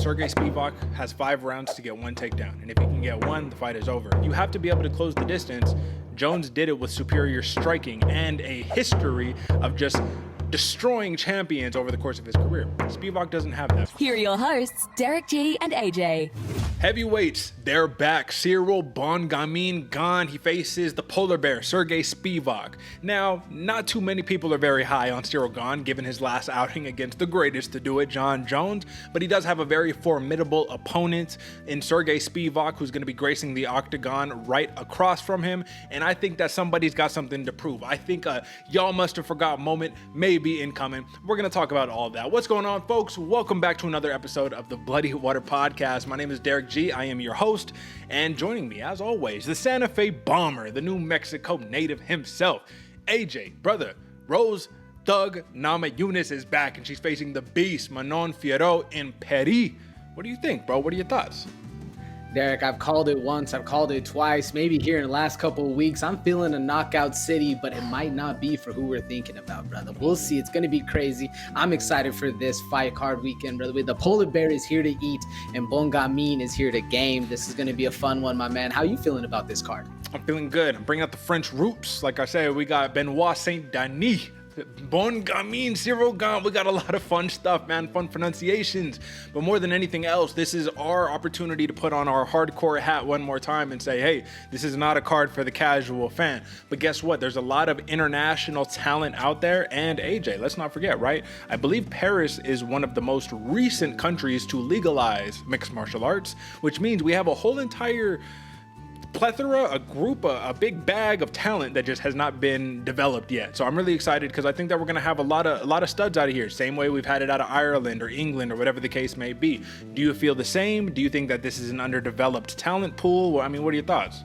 Sergey Spivac has 5 rounds to get 1 takedown, and if he can get 1, the fight is over. You have to be able to close the distance. Jones did it with superior striking and a history of just destroying champions over the course of his career. Spivac doesn't have that. Here are your hosts, Derick G and AJ. Heavyweights, they're back. Cyril Gane gone. He faces the polar bear, Sergey Spivac. Now, not too many people are very high on Cyril Gane, given his last outing against the greatest to do it, Jon Jones, but he does have a very formidable opponent in Sergey Spivac, who's going to be gracing the octagon right across from him, and I think that somebody's got something to prove. I think a y'all must have forgot moment may be incoming. We're going to talk about all that. What's going on, folks? Welcome back to another episode of the Bloody Water Podcast. My name is Derick G. I am your host, and joining me, as always, the Santa Fe Bomber, the New Mexico native himself, AJ, brother, Rose Thug Namajunas is back, and she's facing the beast, Manon Fiorot in Paris. What do you think, bro? What are your thoughts? Derick, I've called it once, I've called it twice, maybe here in the last couple of weeks. I'm feeling a knockout city, but it might not be for who we're thinking about, brother. We'll see. It's going to be crazy. I'm excited for this fight card weekend, brother. The polar bear is here to eat, and Bongamin is here to game. This is going to be a fun one, my man. How are you feeling about this card? I'm feeling good. I'm bringing out the French roots. Like I said, we got Benoit Saint-Denis. Bongamin, Cyril Gane. We got a lot of fun stuff, man. Fun pronunciations. But more than anything else, this is our opportunity to put on our hardcore hat one more time and say, hey, this is not a card for the casual fan. But guess what? There's a lot of international talent out there. And AJ, let's not forget, right? I believe Paris is one of the most recent countries to legalize mixed martial arts, which means we have a whole entire plethora, a group, a big bag of talent that just has not been developed yet. So I'm really excited because I think that we're going to have a lot of studs out of here. Same way we've had it out of Ireland or England or whatever the case may be. Do you feel the same? Do you think that this is an underdeveloped talent pool? Well, I mean, what are your thoughts?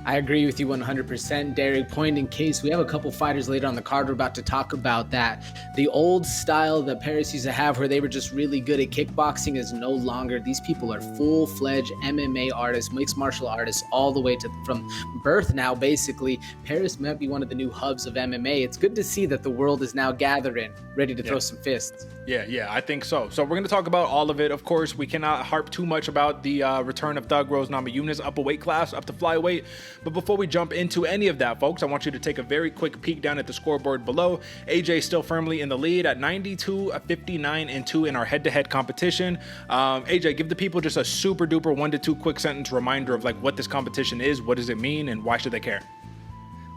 I agree with you 100%, Derick. Point in case, we have a couple fighters later on the card. We're about to talk about that. The old style that Paris used to have where they were just really good at kickboxing is no longer. These people are full-fledged MMA artists, mixed martial artists, all the way to from birth now, basically. Paris might be one of the new hubs of MMA. It's good to see that the world is now gathering, ready to throw some fists. Yeah, I think so. So we're going to talk about all of it. Of course, we cannot harp too much about the return of Thug Rose Namajunas up a weight class, up to flyweight. But before we jump into any of that, folks, I want you to take a very quick peek down at the scoreboard below. AJ still firmly in the lead at 92, 59-2 in our head-to-head competition. AJ, give the people just a super duper 1 to 2 quick sentence reminder of like what this competition is, what does it mean, and why should they care?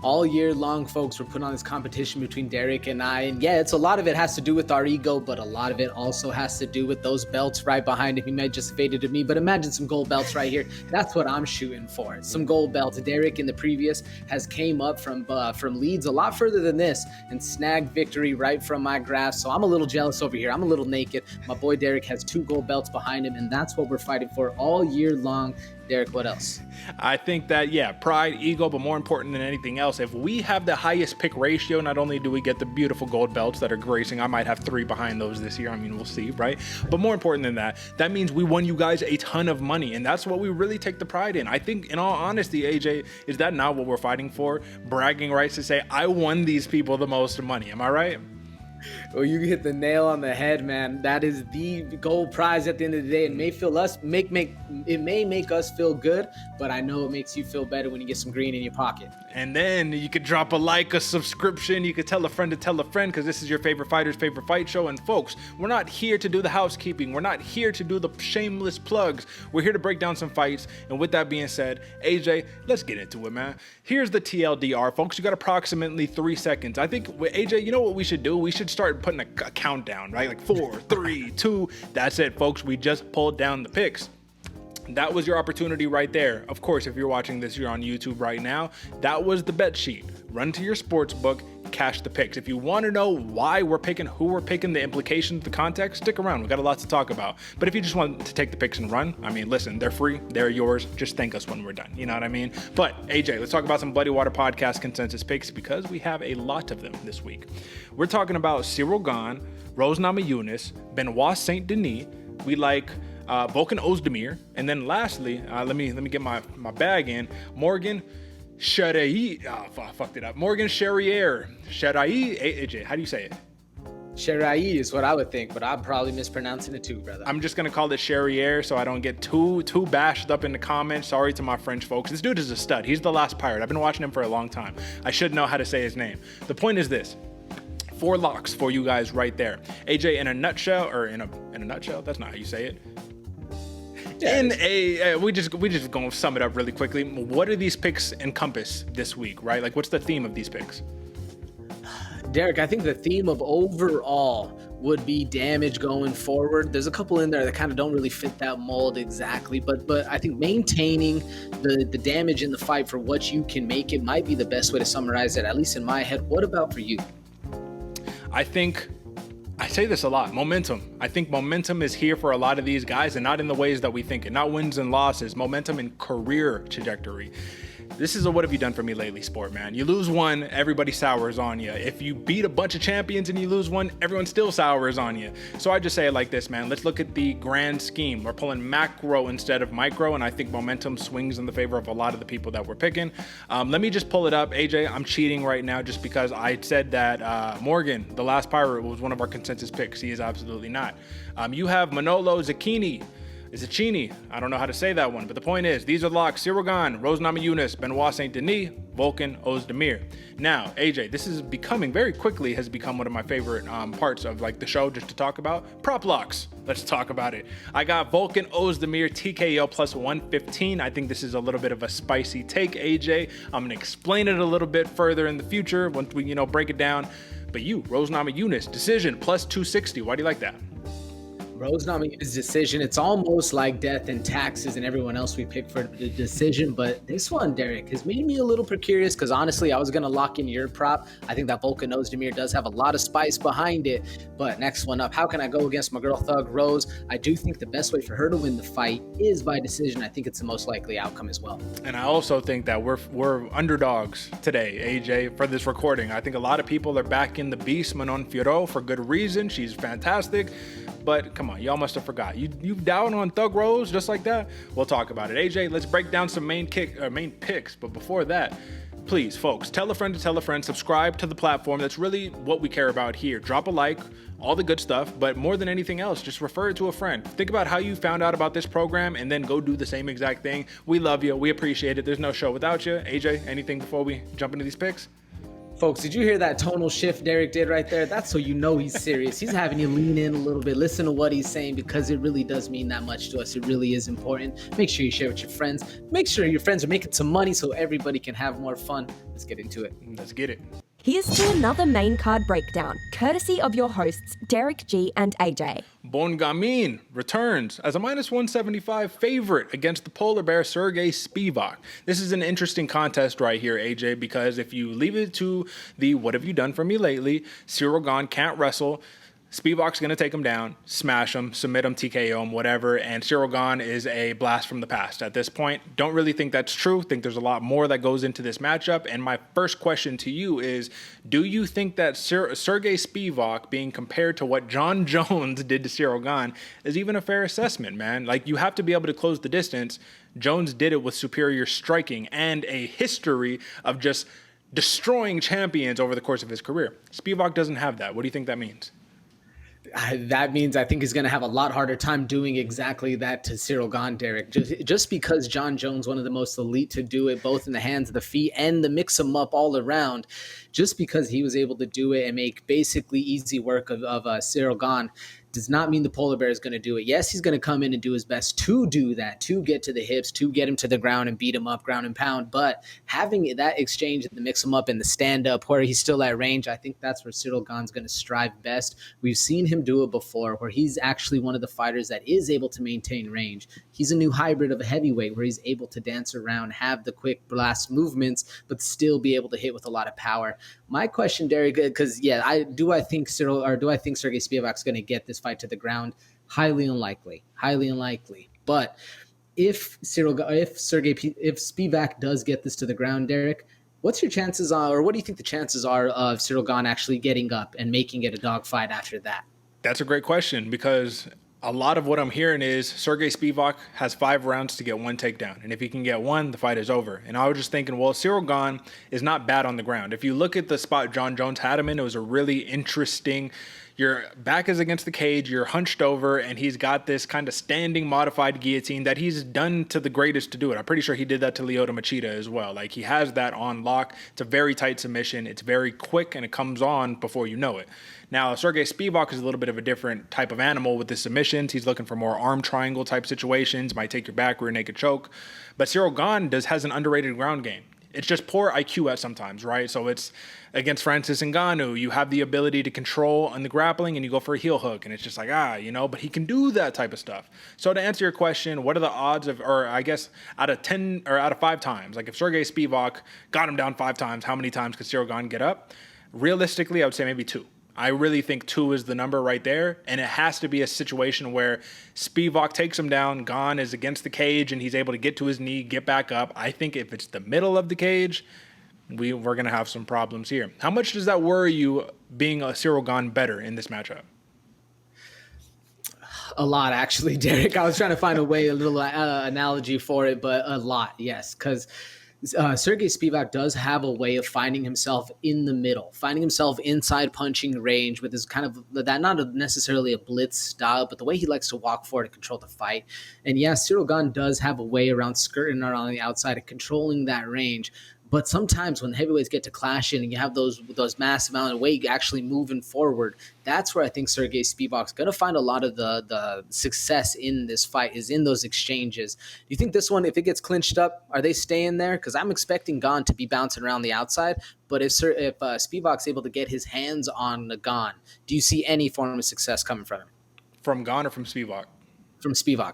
All year long, folks, we're putting on this competition between Derick and I. And yeah, it's a lot of it has to do with our ego, but a lot of it also has to do with those belts right behind him. He might just faded to me, but imagine some gold belts right here. That's what I'm shooting for. Some gold belts. Derick in the previous has came up from leads a lot further than this and snagged victory right from my grasp. So I'm a little jealous over here. I'm a little naked. My boy Derick has 2 gold belts behind him, and that's what we're fighting for all year long. Derick, what else? I think that, yeah, pride, ego, but more important than anything else, if we have the highest pick ratio, not only do we get the beautiful gold belts that are gracing, I might have 3 behind those this year. I mean, we'll see, right? But more important than that, that means we won you guys a ton of money, and that's what we really take the pride in. I think, in all honesty, AJ, is that not what we're fighting for? Bragging rights to say, I won these people the most money. Am I right? Well, you hit the nail on the head, man. That is the gold prize at the end of the day. It may make us feel good, but I know it makes you feel better when you get some green in your pocket. And then you could drop a like, a subscription. You could tell a friend to tell a friend, because this is your favorite fighter's favorite fight show. And folks, we're not here to do the housekeeping. We're not here to do the shameless plugs. We're here to break down some fights. And with that being said, AJ, let's get into it, man. Here's the TLDR, folks. You got approximately 3 seconds. I think, AJ, you know what we should do? We should start putting a countdown, right? Like 4, 3, 2. That's it, folks. We just pulled down the picks. That was your opportunity right there. Of course, if you're watching this, you're on YouTube right now. That was the bet sheet. Run to your sports book, cash the picks. If you want to know why we're picking, who we're picking, the implications, the context, stick around. We got a lot to talk about. But if you just want to take the picks and run, I mean, listen, they're free. They're yours. Just thank us when we're done. You know what I mean? But AJ, let's talk about some Bloody Water Podcast consensus picks because we have a lot of them this week. We're talking about Cyril Gane, Rose Namajunas, Benoit Saint-Denis. We like Volkan Oezdemir, and then lastly, let me get my bag in. Morgan Charriere. I fucked it up. Morgan Charriere. AJ, how do you say it? Charriere is what I would think, but I'm probably mispronouncing it too, brother. I'm just gonna call it Charriere so I don't get too bashed up in the comments. Sorry to my French folks. This dude is a stud. He's the last pirate. I've been watching him for a long time. I should know how to say his name. The point is this. 4 locks for you guys right there. AJ, in a nutshell, or in a nutshell, that's not how you say it. Yeah, we just gonna sum it up really quickly. What do these picks encompass this week, right? Like, what's the theme of these picks? Derick, I think the theme of overall would be damage going forward. There's a couple in there that kind of don't really fit that mold exactly, but I think maintaining the damage in the fight for what you can make it might be the best way to summarize it, at least in my head. What about for you? I think I say this a lot, momentum. I think momentum is here for a lot of these guys, and not in the ways that we think it. Not wins and losses, momentum in career trajectory. This is a what have you done for me lately sport, man. You lose one, everybody sours on you. If you beat a bunch of champions and you lose one, everyone still sours on you. So I just say it like this, man. Let's look at the grand scheme. We're pulling macro instead of micro, and I think momentum swings in the favor of a lot of the people that we're picking. Let me just pull it up. AJ, I'm cheating right now just because I said that Morgan, the last pirate, was one of our consensus picks. He is absolutely not. You have Manolo Zecchini. Zecchini, I don't know how to say that one, but the point is, these are locks: Gane, Namajunas, Benoit Saint Denis, Vulcan, Oezdemir. Now, AJ, this is becoming very quickly has become one of my favorite parts of like the show just to talk about. Prop locks. Let's talk about it. I got Vulcan, Oezdemir, TKO plus 115. I think this is a little bit of a spicy take, AJ. I'm gonna explain it a little bit further in the future once we, break it down. But you, Namajunas, decision plus 260. Why do you like that? Namajunas' decision, it's almost like death and taxes and everyone else we picked for the decision, but this one, Derick, has made me a little precarious because honestly, I was going to lock in your prop. I think that Vulcan Oezdemir does have a lot of spice behind it, but next one up, how can I go against my girl Thug Rose? I do think the best way for her to win the fight is by decision. I think it's the most likely outcome as well. And I also think that we're underdogs today, AJ, for this recording. I think a lot of people are backing the beast Manon Fiorot for good reason. She's fantastic. But come on, y'all must have forgot. You down on Thug Rose just like that? We'll talk about it. AJ, let's break down some main picks. But before that, please, folks, tell a friend to tell a friend. Subscribe to the platform. That's really what we care about here. Drop a like, all the good stuff. But more than anything else, just refer it to a friend. Think about how you found out about this program and then go do the same exact thing. We love you. We appreciate it. There's no show without you. AJ, anything before we jump into these picks? Folks, did you hear that tonal shift Derick did right there? That's so you know he's serious. He's having you lean in a little bit, listen to what he's saying, because it really does mean that much to us. It really is important. Make sure you share with your friends. Make sure your friends are making some money so everybody can have more fun. Let's get into it. Let's get it. Here's to another main card breakdown, courtesy of your hosts, Derick G and AJ. Bon Gamin returns as a minus 175 favorite against the polar bear Sergey Spivac. This is an interesting contest right here, AJ, because if you leave it to the what have you done for me lately, Gane can't wrestle. Spivac's going to take him down, smash him, submit him, TKO him, whatever, and Gane is a blast from the past at this point. Don't really think that's true. Think there's a lot more that goes into this matchup. And my first question to you is, do you think that Sergey Spivac being compared to what John Jones did to Gane is even a fair assessment, man? Like, you have to be able to close the distance. Jones did it with superior striking and a history of just destroying champions over the course of his career. Spivac doesn't have that. What do you think that means? That means I think he's going to have a lot harder time doing exactly that to Gane, Derick. Just because John Jones, one of the most elite to do it, both in the hands, the feet, and the mix them up all around, just because he was able to do it and make basically easy work of Gane, does not mean the polar bear is going to do it. Yes, he's going to come in and do his best to do that, to get to the hips, to get him to the ground and beat him up, ground and pound. But having that exchange, the mix him up and the stand up where he's still at range, I think that's where Gane's going to strive best. We've seen him do it before, where he's actually one of the fighters that is able to maintain range. He's a new hybrid of a heavyweight where he's able to dance around, have the quick blast movements, but still be able to hit with a lot of power. My question, Derick, because do I think Sergey Spivac's going to get this fight to the ground? Highly unlikely. But if Spivac does get this to the ground, Derick, what's your chances or what do you think the chances are of Gane actually getting up and making it a dogfight after that? That's a great question, because a lot of what I'm hearing is Sergey Spivac has 5 rounds to get 1 takedown. And if he can get 1, the fight is over. And I was just thinking, well, Gane is not bad on the ground. If you look at the spot John Jones had him in, it was a really interesting Your back is against the cage, you're hunched over, and he's got this kind of standing modified guillotine that he's done to the greatest to do it. I'm pretty sure he did that to Lyoto Machida as well. Like, he has that on lock. It's a very tight submission. It's very quick, and it comes on before you know it. Now, Sergey Spivac is a little bit of a different type of animal with his submissions. He's looking for more arm triangle type situations, might take your back, rear naked choke. But Ciryl Gane has an underrated ground game. It's just poor IQ at sometimes, right? So it's against Francis Ngannou, you have the ability to control on the grappling and you go for a heel hook, and it's just like, but he can do that type of stuff. So to answer your question, what are the odds of, or I guess out of 10 or out of 5 times, like if Sergey Spivac got him down 5 times, how many times could Ciryl Gane get up? Realistically, I would say maybe 2. I really think 2 is the number right there, and it has to be a situation where Spivac takes him down, Gane is against the cage, and he's able to get to his knee, get back up. I think if it's the middle of the cage, we're going to have some problems here. How much does that worry you, being a Ciryl Gane better in this matchup? A lot, actually, Derek. I was trying to find a little analogy for it, but a lot, yes, because Sergey Spivac does have a way of finding himself in the middle, finding himself inside punching range with his kind of that, not necessarily a blitz style, but the way he likes to walk forward and control the fight. And yes, Ciryl Gane does have a way around skirting around the outside and controlling that range. But sometimes when heavyweights get to clashing and you have those massive amount of weight actually moving forward, that's where I think Sergey Spivac's going to find a lot of the success in this fight, is in those exchanges. Do you think this one, if it gets clinched up, are they staying there? Because I'm expecting Gane to be bouncing around the outside. But if Spivac's able to get his hands on the Gane, do you see any form of success coming from him? From Gane or from Spivac? From Spivac.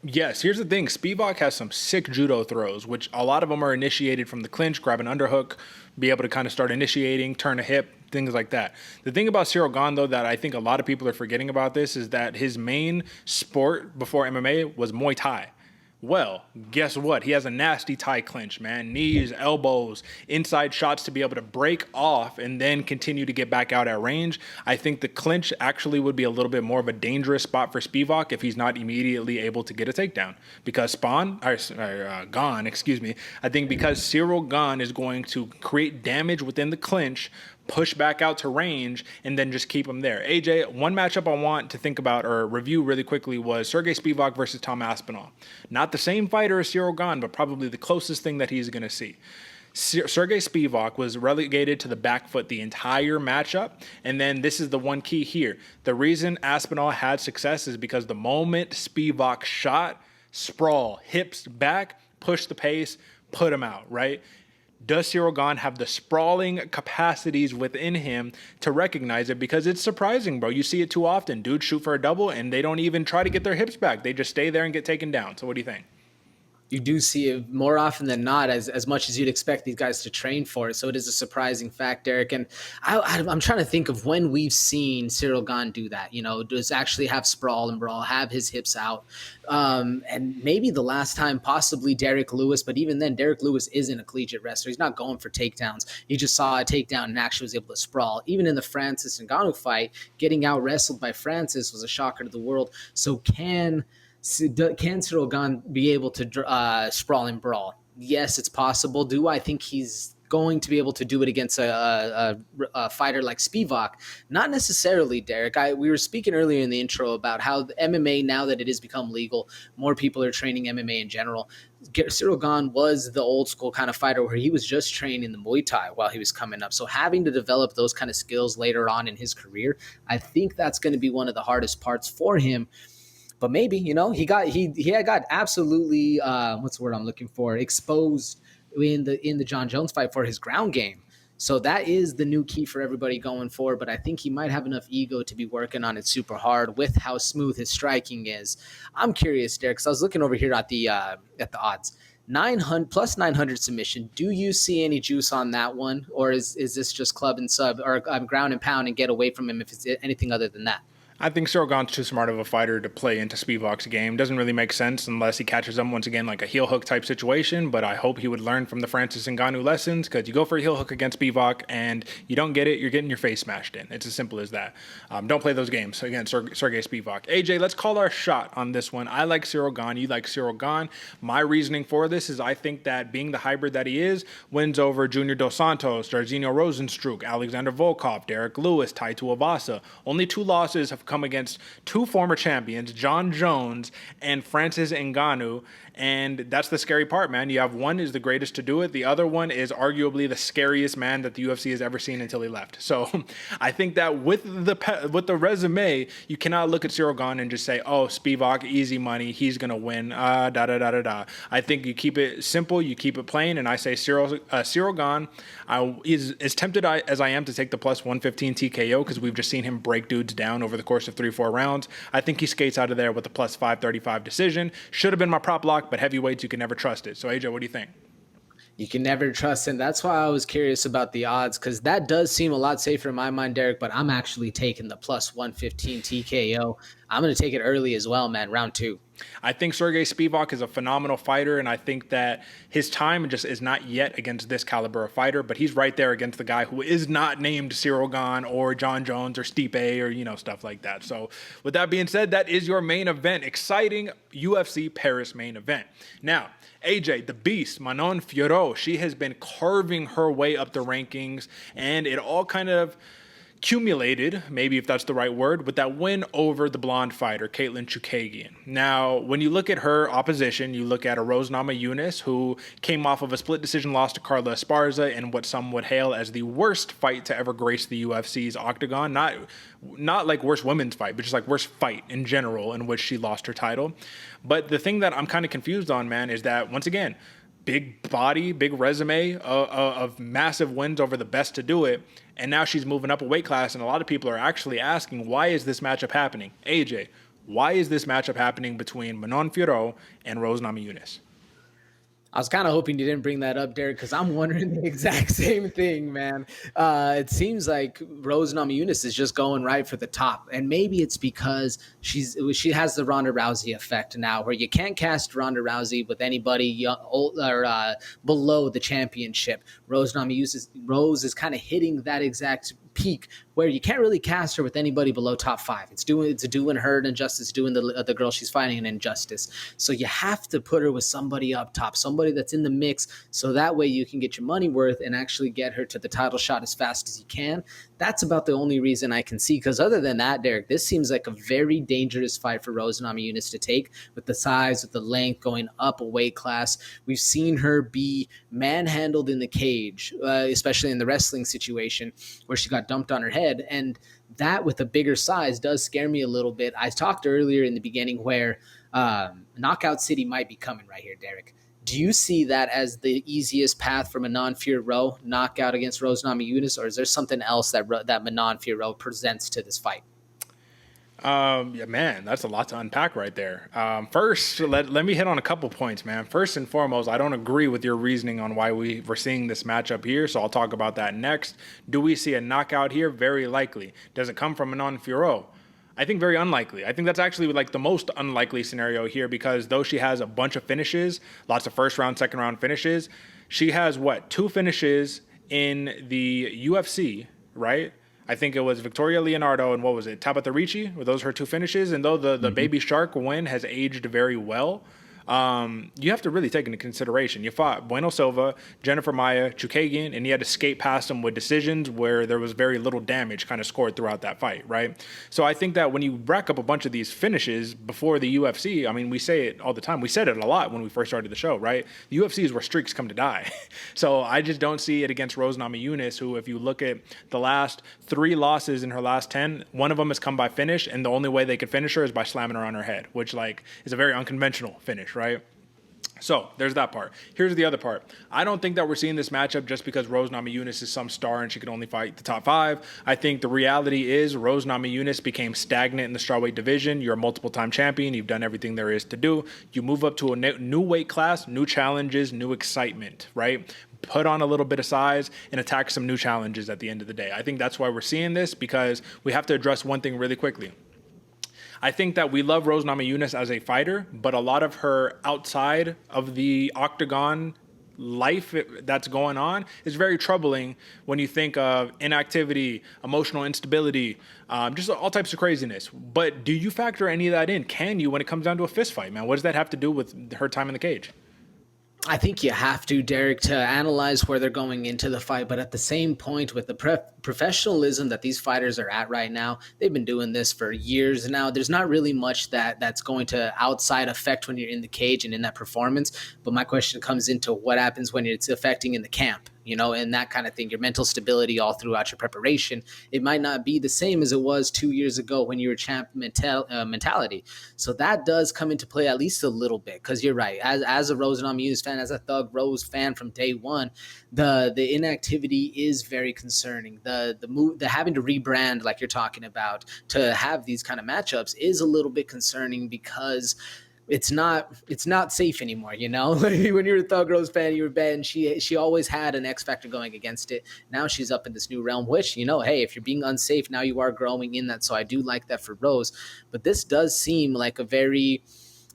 Yes, here's the thing. Spivac has some sick judo throws, which a lot of them are initiated from the clinch, grab an underhook, be able to kind of start initiating, turn a hip, things like that. The thing about Ciryl Gane, though, that I think a lot of people are forgetting about this is that his main sport before MMA was Muay Thai. Well, guess what? He has a nasty Thai clinch, man. Knees, elbows, inside shots to be able to break off and then continue to get back out at range. I think the clinch actually would be a little bit more of a dangerous spot for Spivac if he's not immediately able to get a takedown. Because Gane, I think because Ciryl Gane is going to create damage within the clinch, push back out to range, and then just keep him there. AJ, one matchup I want to think about or review really quickly was Sergey Spivac versus Tom Aspinall. Not the same fighter as Ciryl Gane, but probably the closest thing that he's going to see. Sergey Spivac was relegated to the back foot the entire matchup, and then this is the one key here. The reason Aspinall had success is because the moment Spivac shot, sprawl, hips back, push the pace, put him out, right? Does Ciryl Gane have the sprawling capacities within him to recognize it? Because it's surprising, bro. You see it too often. Dudes shoot for a double, and they don't even try to get their hips back. They just stay there and get taken down. So what do you think? You do see it more often than not, as much as you'd expect these guys to train for it. So it is a surprising fact, Derek. And I'm trying to think of when we've seen Ciryl Gane do that. Does actually have sprawl and brawl, have his hips out. And maybe the last time, possibly Derek Lewis. But even then, Derek Lewis isn't a collegiate wrestler. He's not going for takedowns. He just saw a takedown and actually was able to sprawl. Even in the Francis Ngannou fight, getting out wrestled by Francis was a shocker to the world. So can Ciryl Gane be able to sprawl and brawl? Yes, it's possible. Do I think he's going to be able to do it against a fighter like Spivac? Not necessarily, Derek. We were speaking earlier in the intro about how the MMA, now that it has become legal, more people are training MMA in general. Ciryl Gane was the old school kind of fighter where he was just training the Muay Thai while he was coming up. So having to develop those kind of skills later on in his career, I think that's going to be one of the hardest parts for him. But maybe, he got absolutely what's the word I'm looking for, exposed in the John Jones fight for his ground game. So that is the new key for everybody going forward. But I think he might have enough ego to be working on it super hard with how smooth his striking is. I'm curious, Derek, because I was looking over here at the odds. 900 plus 900 submission. Do you see any juice on that one, or is this just club and sub or ground and pound and get away from him if it's anything other than that? I think Cyril Gane's too smart of a fighter to play into Spivac's game. Doesn't really make sense unless he catches him once again like a heel hook type situation, but I hope he would learn from the Francis Ngannou lessons, because you go for a heel hook against Spivac and you don't get it, you're getting your face smashed in. It's as simple as that. Don't play those games against Sergey Spivac. AJ, let's call our shot on this one. I like Cyril Gane, you like Cyril Gane. My reasoning for this is I think that being the hybrid that he is, wins over Junior Dos Santos, Jairzinho Rozenstruik, Alexander Volkov, Derek Lewis, Tai Tuivasa. Only 2 losses have come against 2 former champions, John Jones and Francis Ngannou, and that's the scary part, man. You have one is the greatest to do it. The other one is arguably the scariest man that the UFC has ever seen until he left. So I think that with the resume, you cannot look at Cyril Gane and just say, oh, Spivac, easy money, he's going to win, I think you keep it simple, you keep it plain, and I say Cyril Gane is as tempted as I am to take the plus 115 TKO, because we've just seen him break dudes down over the course of 3-4 rounds. I think he skates out of there with a plus 535 decision. Should have been my prop lock, but heavyweights, you can never trust it. So AJ, what do you think? You can never trust him. That's why I was curious about the odds, because that does seem a lot safer in my mind, Derek, but I'm actually taking the plus 115 TKO. I'm going to take it early as well, man, round 2. I think Sergey Spivac is a phenomenal fighter, and I think that his time just is not yet against this caliber of fighter, but he's right there against the guy who is not named Cyril Gane or John Jones or Stipe or, stuff like that. So with that being said, that is your main event. Exciting UFC Paris main event. Now, AJ, the beast, Manon Fiorot, she has been carving her way up the rankings, and it all kind of accumulated, maybe if that's the right word, with that win over the blonde fighter, Katlyn Chookagian. Now, when you look at her opposition, you look at a Rose Namajunas, who came off of a split decision loss to Carla Esparza in what some would hail as the worst fight to ever grace the UFC's octagon. Not like worst women's fight, but just like worst fight in general in which she lost her title. But the thing that I'm kind of confused on, man, is that, once again, big body, big resume of massive wins over the best to do it. And now she's moving up a weight class, and a lot of people are actually asking, why is this matchup happening? AJ, why is this matchup happening between Manon Fiorot and Rose Namajunas? I was kind of hoping you didn't bring that up, Derek, because I'm wondering the exact same thing, man. It seems like Rose Namajunas is just going right for the top, and maybe it's because she has the Ronda Rousey effect now, where you can't cast Ronda Rousey with anybody below the championship. Rose is kind of hitting that exact peak where you can't really cast her with anybody below top 5. It's doing her an injustice, doing the girl she's fighting an injustice. So you have to put her with somebody up top, somebody that's in the mix, so that way you can get your money worth and actually get her to the title shot as fast as you can. That's about the only reason I can see, because other than that, Derek, this seems like a very dangerous fight for Rose Namajunas to take, with the size, with the length, going up a weight class. We've seen her be manhandled in the cage, especially in the wrestling situation where she got dumped on her head, and that with a bigger size does scare me a little bit. I talked earlier in the beginning where Knockout City might be coming right here, Derek. Do you see that as the easiest path for Manon Fiorot knockout against Rose Namajunas, or is there something else that Manon Fiorot presents to this fight? Yeah, man, that's a lot to unpack right there. First, let me hit on a couple points, man. First and foremost, I don't agree with your reasoning on why we're seeing this matchup here, so I'll talk about that next. Do we see a knockout here? Very likely. Does it come from Manon Fiorot? I think very unlikely. I think that's actually like the most unlikely scenario here, because though she has a bunch of finishes, lots of first round, second round finishes, she has 2 finishes in the UFC, right? I think it was Victoria Leonardo and what was it, Tabitha Ricci? Were those her 2 finishes? And though the Baby Shark win has aged very well, you have to really take into consideration. You fought Bueno Silva, Jennifer Maia, Chookagian, and you had to skate past them with decisions where there was very little damage kind of scored throughout that fight, right? So I think that when you rack up a bunch of these finishes before the UFC, I mean, we say it all the time. We said it a lot when we first started the show, right? The UFC is where streaks come to die. So I just don't see it against Rose Namajunas, who, if you look at the last 3 losses in her last 10, one of them has come by finish, and the only way they could finish her is by slamming her on her head, which is a very unconventional finish, right? So there's that part. Here's the other part. I don't think that we're seeing this matchup just because Rose Namajunas is some star and she can only fight the top 5. I think the reality is Rose Namajunas became stagnant in the strawweight division. You're a multiple-time champion. You've done everything there is to do. You move up to a new weight class, new challenges, new excitement, right? Put on a little bit of size and attack some new challenges at the end of the day. I think that's why we're seeing this, because we have to address one thing really quickly. I think that we love Rose Namajunas as a fighter, but a lot of her outside of the octagon life that's going on is very troubling when you think of inactivity, emotional instability, just all types of craziness. But do you factor any of that in? Can you, when it comes down to a fist fight, man? What does that have to do with her time in the cage? I think you have to, Derek, to analyze where they're going into the fight. But at the same point, with the professionalism that these fighters are at right now, they've been doing this for years now. There's not really much that's going to outside affect when you're in the cage and in that performance. But my question comes into what happens when it's affecting in the camp, and that kind of thing, your mental stability all throughout your preparation. It might not be the same as it was 2 years ago when you were champ mentality. So that does come into play at least a little bit, because you're right. As a Rose Namajunas fan, as a Thug Rose fan from day one, the inactivity is very concerning. The having to rebrand, like you're talking about, to have these kind of matchups is a little bit concerning, because it's not safe anymore, when you're a Thug Rose fan, you were betting she always had an X factor going against it. Now she's up in this new realm, which, hey, if you're being unsafe, now you are growing in that. So I do like that for Rose, but this does seem like a very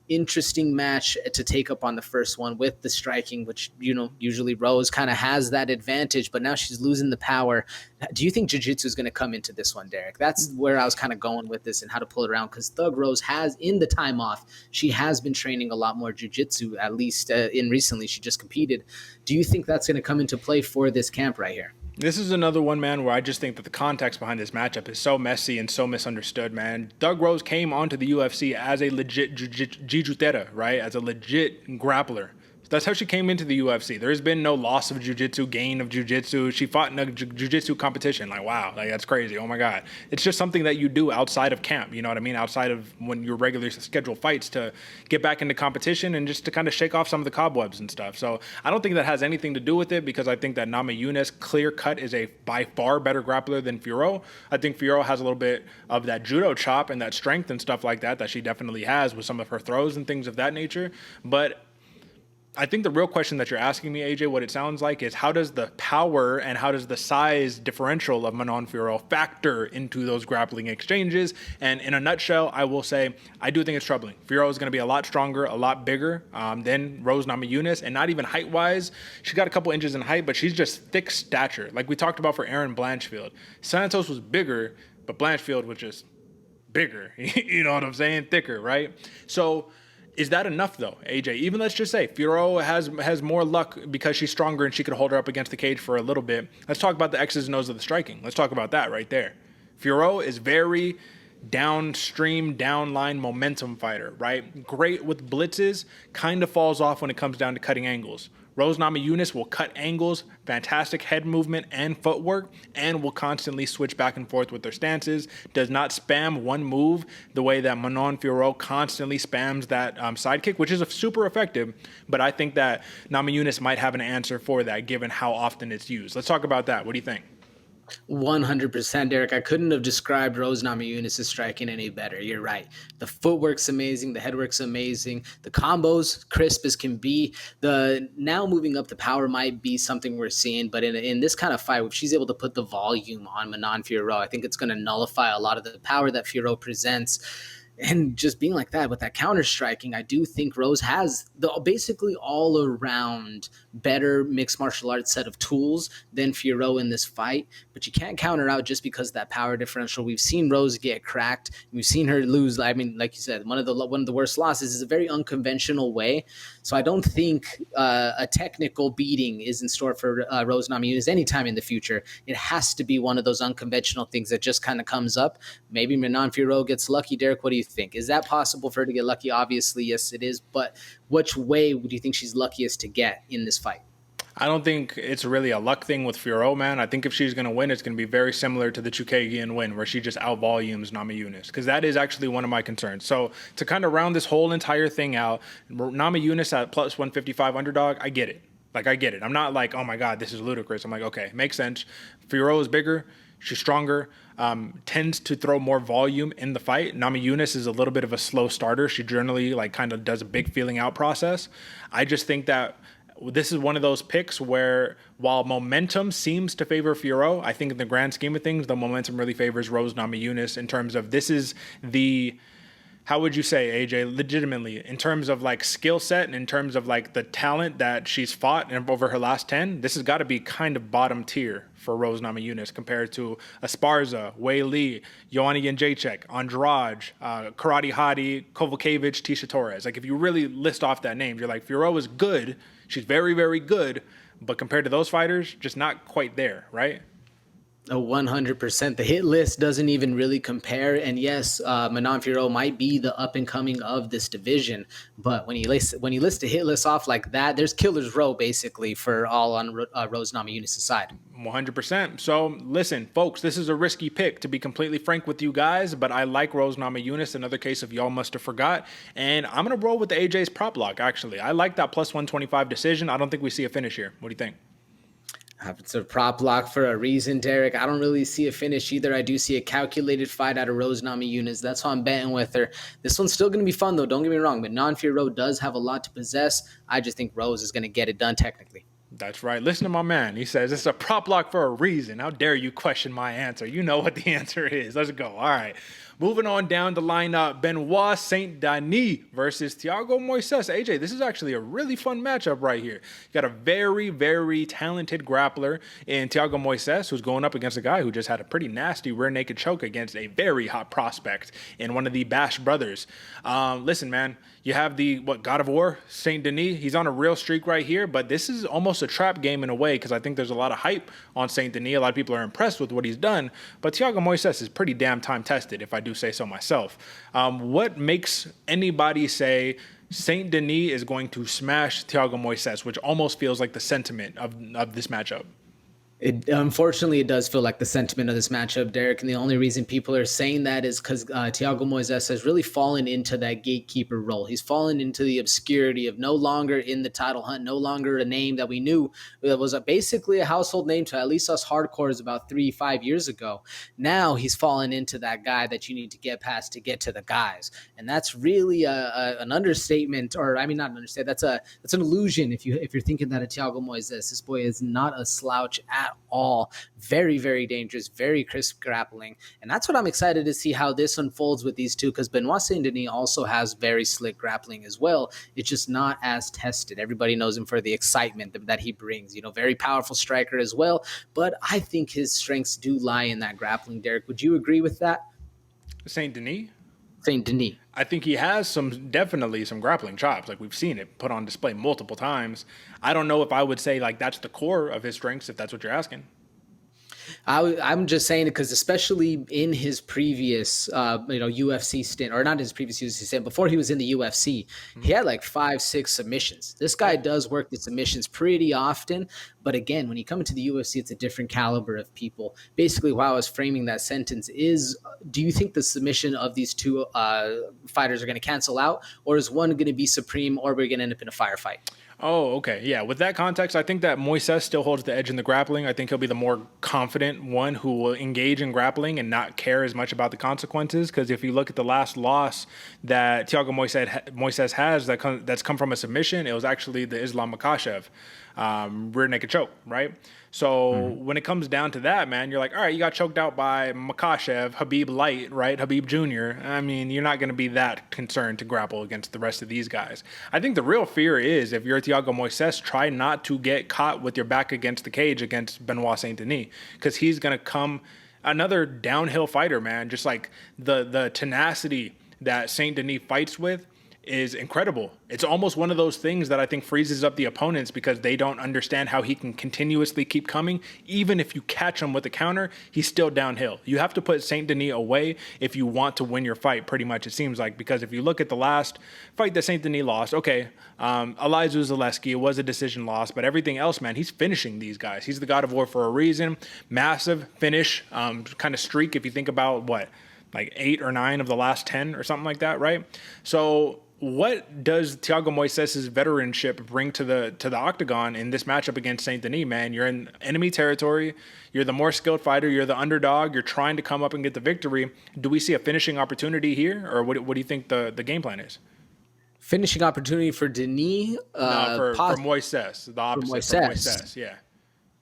interesting match to take up on the first one with the striking, which, usually Rose kind of has that advantage, but now she's losing the power. Do you think jiu-jitsu is going to come into this one, Derek? That's where I was kind of going with this and how to pull it around, because Thug Rose has, in the time off, she has been training a lot more jiu-jitsu, at least in recently. She just competed. Do you think that's going to come into play for this camp right here? This is another one, man, where I just think that the context behind this matchup is so messy and so misunderstood, man. Thug Rose came onto the UFC as a legit jiu-jitsu, right? As a legit grappler. That's how she came into the UFC. There's been no loss of jiu-jitsu, gain of jiu-jitsu. She fought in a jiu-jitsu competition. Like, wow, that's crazy. Oh my God. It's just something that you do outside of camp. You know what I mean? Outside of when your regular scheduled fights, to get back into competition and just to kind of shake off some of the cobwebs and stuff. So I don't think that has anything to do with it, because I think that Namajunas clear cut is a by far better grappler than Fiorot. I think Fiorot has a little bit of that judo chop and that strength and stuff like that she definitely has with some of her throws and things of that nature. But I think the real question that you're asking me, AJ, what it sounds like is, how does the power and how does the size differential of Manon Fiorot factor into those grappling exchanges? And in a nutshell, I will say, I do think it's troubling. Fiorot is going to be a lot stronger, a lot bigger than Rose Namajunas, and not even height-wise. She's got a couple inches in height, but she's just thick stature. Like we talked about for Aaron Blanchfield. Santos was bigger, but Blanchfield was just bigger. You know what I'm saying? Thicker, right? So is that enough, though, AJ? Even let's just say Fiorot has more luck because she's stronger and she could hold her up against the cage for a little bit. Let's talk about the X's and O's of the striking. Let's talk about that right there. Fiorot is very downstream, downline momentum fighter, right? Great with blitzes, kind of falls off when it comes down to cutting angles. Rose Namajunas will cut angles, fantastic head movement and footwork, and will constantly switch back and forth with their stances. Does not spam one move the way that Manon Fiorot constantly spams that sidekick, which is super effective. But I think that Namajunas might have an answer for that, given how often it's used. Let's talk about that. What do you think? 100%, Derek. I couldn't have described Rose Namajunas' striking any better. You're right. The footwork's amazing. The headwork's amazing. The combos, crisp as can be. The now moving up the power might be something we're seeing, but in this kind of fight, if she's able to put the volume on Manon Fiorot, I think it's going to nullify a lot of the power that Fiorot presents. And just being like that with that counter striking, I do think Rose has the basically all around better mixed martial arts set of tools than Fiorot in this fight. But you can't counter out just because of that power differential. We've seen Rose get cracked. We've seen her lose. I mean, like you said, one of the worst losses is a very unconventional way. So I don't think a technical beating is in store for Rose Namajunas anytime in the future. It has to be one of those unconventional things that just kind of comes up. Maybe Manon Fiorot gets lucky. Derek, what do you think? Is that possible for her to get lucky? Obviously, yes, it is. But which way do you think she's luckiest to get in this fight? I don't think it's really a luck thing with Fiorot, man. I think if she's going to win, it's going to be very similar to the Chookagian win, where she just out-volumes Namajunas, because that is actually one of my concerns. So to kind of round this whole entire thing out, Namajunas at plus 155 underdog, I get it. I get it. I'm not like, oh my God, this is ludicrous. I'm like, okay, makes sense. Fiorot is bigger. She's stronger, tends to throw more volume in the fight. Namajunas is a little bit of a slow starter. She generally kind of does a big feeling out process. I just think that this is one of those picks where, while momentum seems to favor Fiorot, I think in the grand scheme of things, the momentum really favors Rose Namajunas in terms of this is the How would you say, AJ, legitimately, in terms of like skill set and in terms of like the talent that she's fought over her last 10, this has got to be kind of bottom tier for Rose Namajunas compared to Esparza, Wei Li, Joanna Jędrzejczyk, Andrade, Karate Hottie, Kovacevic, Tisha Torres. Like if you really list off that name, you're like, Fiorot is good. She's very, very good. But compared to those fighters, just not quite there, right? 100%. The hit list doesn't even really compare. And yes, Manon Fiorot might be the up and coming of this division, but when you list a hit list off like that, there's killer's row basically for all on Rose Namajunas' side. 100%. So listen, folks, this is a risky pick, to be completely frank with you guys, but I like Rose Namajunas. Another case of y'all must have forgot. And I'm going to roll with the AJ's prop lock, actually. I like that plus 125 decision. I don't think we see a finish here. What do you think? It's a prop lock for a reason, Derek. I don't really see a finish either. I do see a calculated fight out of Rose Namajunas. That's how I'm betting with her. This one's still going to be fun, though. Don't get me wrong. But Fiorot does have a lot to possess. I just think Rose is going to get it done technically. That's right. Listen to my man. He says it's a prop lock for a reason. How dare you question my answer? You know what the answer is. Let's go. All right. Moving on down the lineup, Benoit Saint Denis versus Thiago Moises. AJ, this is actually a really fun matchup right here. You got a very, very talented grappler in Thiago Moises, who's going up against a guy who just had a pretty nasty rear naked choke against a very hot prospect in one of the Bash brothers. Listen, man, you have the God of War, Saint Denis. He's on a real streak right here, but this is almost a trap game in a way because I think there's a lot of hype on Saint Denis. A lot of people are impressed with what he's done, but Thiago Moises is pretty damn time tested, if I do say so myself. What makes anybody say Saint Denis is going to smash Thiago Moises, which almost feels like the sentiment of this matchup? Unfortunately, it does feel like the sentiment of this matchup, Derek. And the only reason people are saying that is because Thiago Moises has really fallen into that gatekeeper role. He's fallen into the obscurity of no longer in the title hunt, no longer a name that we knew that was basically a household name to at least us hardcores about 3-5 years ago. Now he's fallen into that guy that you need to get past to get to the guys. And that's really an understatement, or I mean, not an understatement. That's an illusion if you're thinking that a Thiago Moises, this boy is not a slouch at all. Very, very dangerous, very crisp grappling. And that's what I'm excited to see how this unfolds with these two, because Benoit Saint Denis also has very slick grappling as well. It's just not as tested. Everybody knows him for the excitement that he brings. Very powerful striker as well. But I think his strengths do lie in that grappling, Derek. Would you agree with that? Saint Denis? Saint Denis. I think he has definitely some grappling chops. Like we've seen it put on display multiple times. I don't know if I would say like that's the core of his strengths, if that's what you're asking. I'm just saying it because especially in his previous, UFC stint, or not his previous UFC stint, before he was in the UFC, he had like 5-6 submissions. This guy does work the submissions pretty often. But again, when you come into the UFC, it's a different caliber of people. Basically, why I was framing that sentence is, do you think the submission of these two fighters are going to cancel out? Or is one going to be supreme, or we're going to end up in a firefight? Oh, okay. Yeah. With that context, I think that Moises still holds the edge in the grappling. I think he'll be the more confident one who will engage in grappling and not care as much about the consequences. Because if you look at the last loss that Thiago Moises has that's come from a submission, it was actually the Islam Makhachev rear naked choke, right? So when it comes down to that, man, you're like, all right, you got choked out by Makhachev, Habib Light, right? Habib Jr. I mean, you're not going to be that concerned to grapple against the rest of these guys. I think the real fear is if you're Thiago Moises, try not to get caught with your back against the cage against Benoit Saint Denis, because he's going to come another downhill fighter, man. Just like the tenacity that Saint Denis fights with is incredible. It's almost one of those things that I think freezes up the opponents because they don't understand how he can continuously keep coming. Even if you catch him with a counter, he's still downhill. You have to put Saint Denis away if you want to win your fight, pretty much, it seems like, because if you look at the last fight that Saint Denis lost, okay, Elizeu Zaleski, it was a decision loss, but everything else, man, he's finishing these guys. He's the God of War for a reason. Massive finish kind of streak if you think about like 8 or 9 of the last 10 or something like that, right? So what does Thiago Moises' veteranship bring to the octagon in this matchup against Saint Denis, man? You're in enemy territory. You're the more skilled fighter. You're the underdog. You're trying to come up and get the victory. Do we see a finishing opportunity here, or what do you think the game plan is? Finishing opportunity for Denis? For Moises. The opposite for Moises, yeah.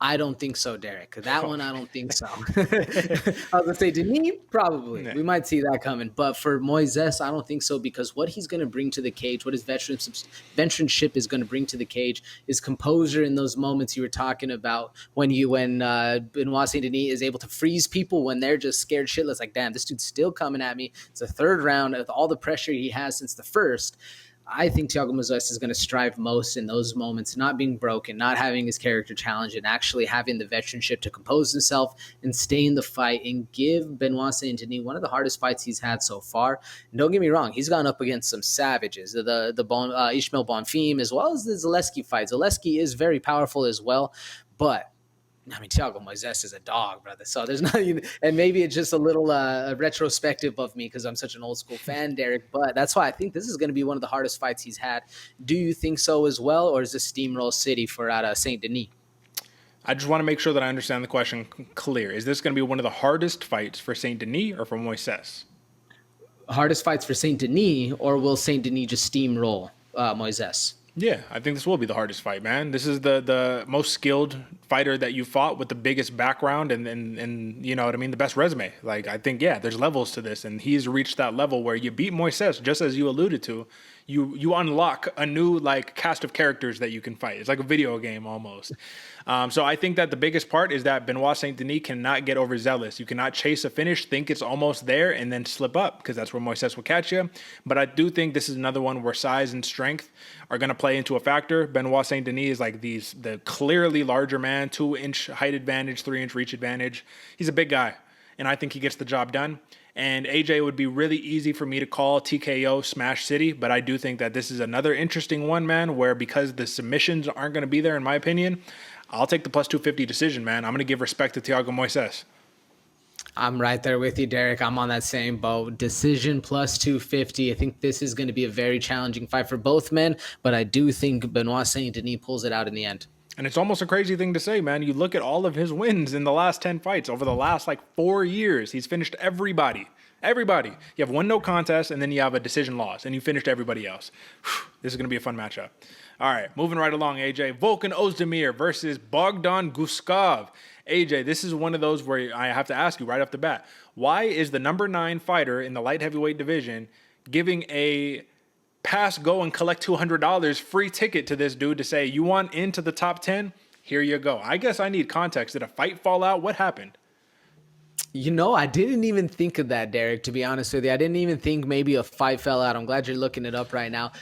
I don't think so, Derek. That one, I don't think so. I was Yeah. gonna say Denis, probably. We might see that coming. But for Moises, I don't think so, because what he's gonna bring to the cage, what his veteranship is gonna bring to the cage, is composure in those moments you were talking about when Benoit Saint Denis is able to freeze people when they're just scared shitless. Like, damn, this dude's still coming at me. It's the third round with all the pressure he has since the first. I think Thiago Moises is going to strive most in those moments, not being broken, not having his character challenged, and actually having the veteranship to compose himself and stay in the fight and give Benoit Saint Denis one of the hardest fights he's had so far. And don't get me wrong, he's gone up against some savages, the Ishmael Bonfim, as well as the Zaleski fight. Zaleski is very powerful as well, but I mean, Thiago Moises is a dog, brother. So there's not even, and maybe it's just a little retrospective of me because I'm such an old school fan, Derek. But that's why I think this is going to be one of the hardest fights he's had. Do you think so as well, or is this Steamroll City for Saint Denis? I just want to make sure that I understand the question clear. Is this going to be one of the hardest fights for Saint Denis or for Moises? Hardest fights for Saint Denis, or will Saint Denis just steamroll Moises? Yeah, I think this will be the hardest fight, man. This is the most skilled fighter that you fought with the biggest background and you know what I mean, the best resume. Like, I think, yeah, there's levels to this, and he's reached that level where you beat Moises, just as you alluded to. You unlock a new like cast of characters that you can fight. It's like a video game almost. So I think that the biggest part is that Benoit Saint Denis cannot get overzealous. You cannot chase a finish, think it's almost there, and then slip up, because that's where Moises will catch you. But I do think this is another one where size and strength are going to play into a factor. Benoit Saint Denis is like the clearly larger man, 2-inch height advantage, 3-inch reach advantage. He's a big guy, and I think he gets the job done. And AJ would be really easy for me to call TKO Smash City, but I do think that this is another interesting one, man, where because the submissions aren't going to be there, in my opinion, I'll take the plus 250 decision, man. I'm going to give respect to Thiago Moises. I'm right there with you, Derek. I'm on that same boat. Decision plus 250. I think this is going to be a very challenging fight for both men, but I do think Benoit Saint Denis pulls it out in the end. And it's almost a crazy thing to say, man. You look at all of his wins in the last 10 fights over the last 4 years. He's finished everybody. Everybody. You have one no contest, and then you have a decision loss, and you finished everybody else. This is going to be a fun matchup. All right, moving right along, AJ. Volkan Oezdemir versus Bogdan Guskov. AJ, this is one of those where I have to ask you right off the bat. Why is the number 9 fighter in the light heavyweight division giving a pass, go, and collect $200 free ticket to this dude to say, you want into the top 10? Here you go. I guess I need context. Did a fight fall out? What happened? You know, I didn't even think of that, Derek, to be honest with you. I didn't even think maybe a fight fell out. I'm glad you're looking it up right now.